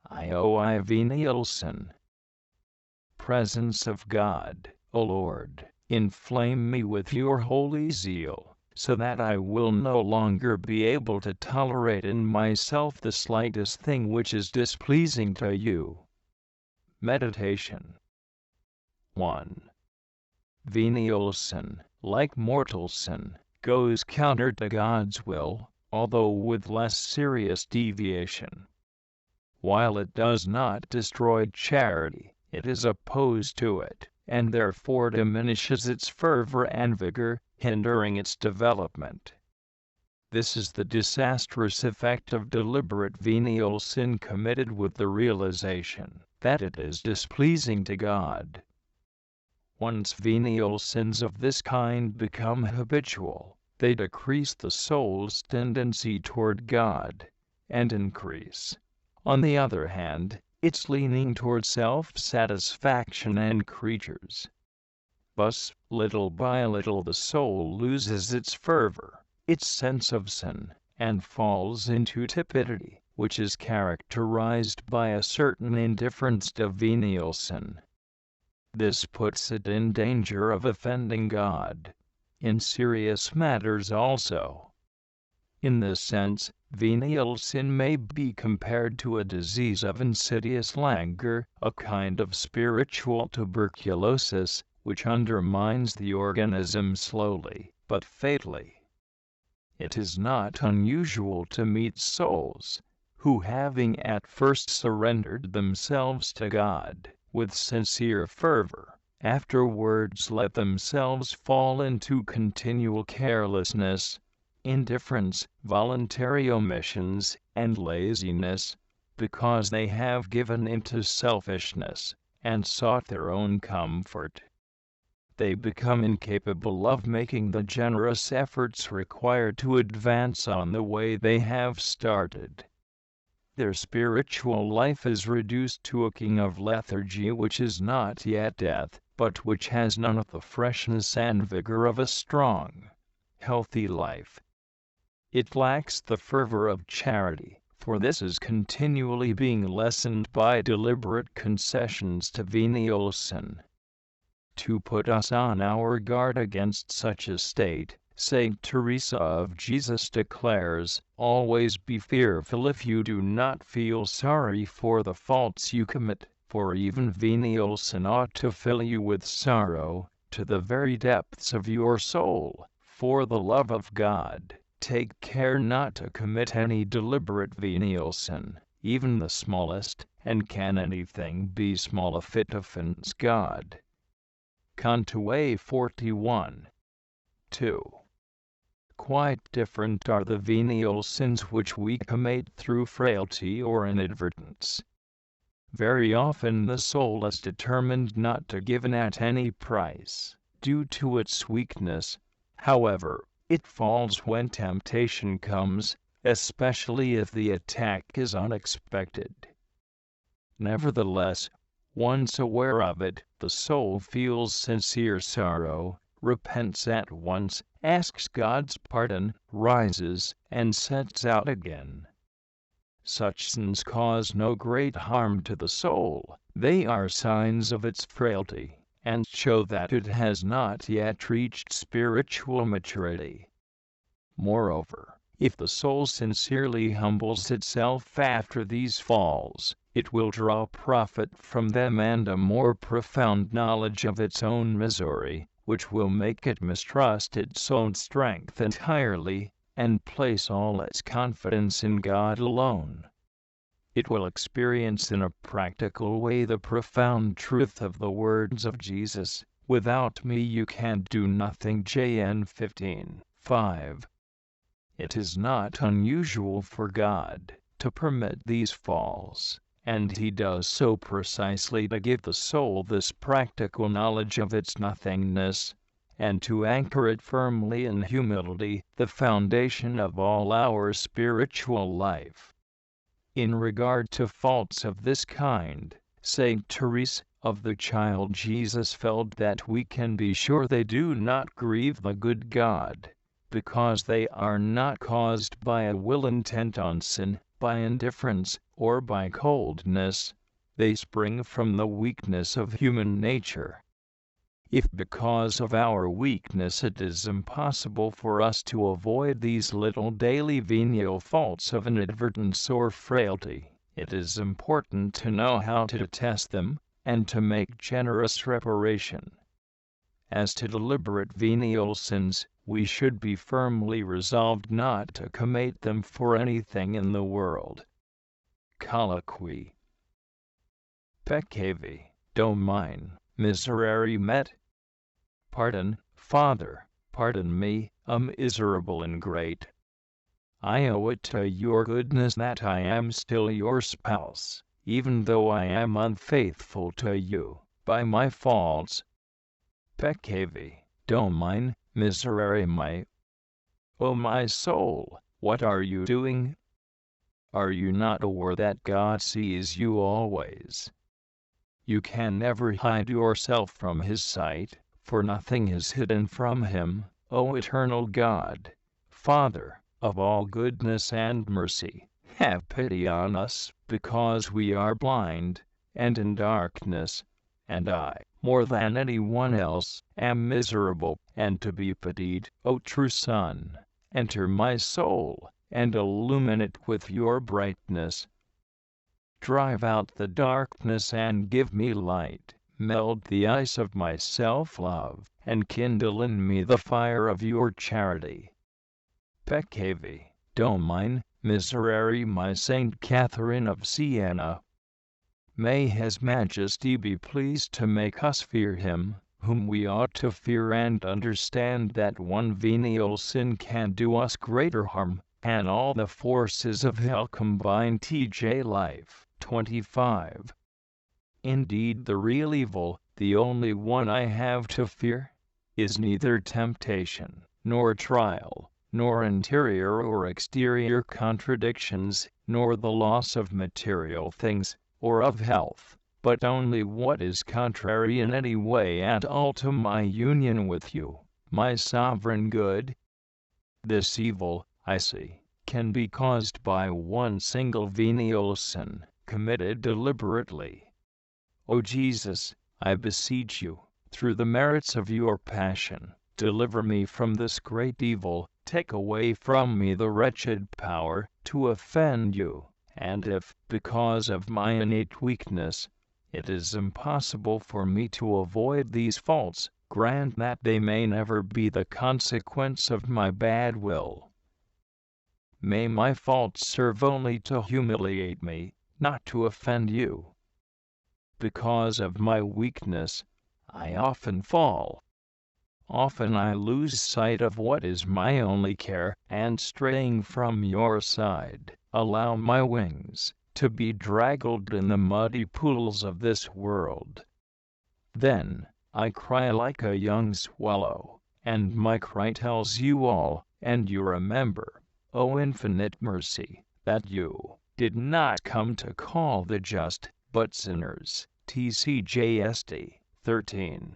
Ioi Venial Sin. Presence of God, O Lord, inflame me with your holy zeal, so that I will no longer be able to tolerate in myself the slightest thing which is displeasing to you. Meditation 1. Venial sin, like mortal sin, goes counter to God's will, although with less serious deviation. While it does not destroy charity, it is opposed to it, and therefore diminishes its fervor and vigor, hindering its development. This is the disastrous effect of deliberate venial sin committed with the realization that it is displeasing to God. Once venial sins of this kind become habitual, they decrease the soul's tendency toward God, and increase, on the other hand, its leaning toward self-satisfaction and creatures. Thus, little by little the soul loses its fervor, its sense of sin, and falls into tepidity, which is characterized by a certain indifference to venial sin. This puts it in danger of offending God, in serious matters also. In this sense, venial sin may be compared to a disease of insidious languor, a kind of spiritual tuberculosis, which undermines the organism slowly, but fatally. It is not unusual to meet souls, who having at first surrendered themselves to God, with sincere fervor, afterwards let themselves fall into continual carelessness, indifference, voluntary omissions, and laziness, because they have given into selfishness, and sought their own comfort. They become incapable of making the generous efforts required to advance on the way they have started. Their spiritual life is reduced to a king of lethargy which is not yet death, but which has none of the freshness and vigor of a strong, healthy life. It lacks the fervor of charity, for this is continually being lessened by deliberate concessions to venial sin. To put us on our guard against such a state, Saint Teresa of Jesus declares, "Always be fearful if you do not feel sorry for the faults you commit, for even venial sin ought to fill you with sorrow, to the very depths of your soul. For the love of God, take care not to commit any deliberate venial sin, even the smallest, and can anything be small if it offends God?" Canto 41. 2. Quite different are the venial sins which we commit through frailty or inadvertence. Very often the soul is determined not to give in at any price, due to its weakness. However, it falls when temptation comes, especially if the attack is unexpected. Nevertheless, once aware of it, the soul feels sincere sorrow, repents at once, asks God's pardon, rises, and sets out again. Such sins cause no great harm to the soul, they are signs of its frailty, and show that it has not yet reached spiritual maturity. Moreover, if the soul sincerely humbles itself after these falls, it will draw profit from them and a more profound knowledge of its own misery, which will make it mistrust its own strength entirely, and place all its confidence in God alone. It will experience in a practical way the profound truth of the words of Jesus, "Without me you can do nothing." John 15:5. It is not unusual for God to permit these falls, and He does so precisely to give the soul this practical knowledge of its nothingness, and to anchor it firmly in humility, the foundation of all our spiritual life. In regard to faults of this kind, Saint Teresa of the Child Jesus felt that we can be sure they do not grieve the good God, because they are not caused by a will intent on sin, by indifference, or by coldness. They spring from the weakness of human nature. If because of our weakness it is impossible for us to avoid these little daily venial faults of inadvertence or frailty, it is important to know how to detest them, and to make generous reparation. As to deliberate venial sins, we should be firmly resolved not to commit them for anything in the world. Colloquy. Peccavi, domine, miserere met. Pardon, Father, pardon me, a miserable ingrate. I owe it to your goodness that I am still your spouse, even though I am unfaithful to you, by my faults. Peccavi, domine, miserere mei. O my soul, what are you doing? Are you not aware that God sees you always? You can never hide yourself from His sight, for nothing is hidden from Him, O eternal God. Father, of all goodness and mercy, have pity on us, because we are blind, and in darkness, and I, more than anyone else, am miserable, and to be pitied. O true Sun, enter my soul, and illumine it with your brightness. Drive out the darkness and give me light. Melt the ice of my self-love, and kindle in me the fire of your charity. Peccavi, domine, miserere mei. Saint Catherine of Siena. May His Majesty be pleased to make us fear Him, whom we ought to fear, and understand that one venial sin can do us greater harm, and all the forces of hell combined. T.J. Life, 25. Indeed, the real evil, the only one I have to fear, is neither temptation, nor trial, nor interior or exterior contradictions, nor the loss of material things, or of health, but only what is contrary in any way at all to my union with you, my sovereign good. This evil, I see, can be caused by one single venial sin, committed deliberately. O Jesus, I beseech you, through the merits of your passion, deliver me from this great evil, take away from me the wretched power to offend you. And if, because of my innate weakness, it is impossible for me to avoid these faults, grant that they may never be the consequence of my bad will. May my faults serve only to humiliate me, not to offend you. Because of my weakness, I often fall. Often I lose sight of what is my only care, and straying from your side, allow my wings to be draggled in the muddy pools of this world. Then I cry like a young swallow, and my cry tells you all, and you remember, O infinite mercy, that you did not come to call the just, but sinners. TCJSD 13.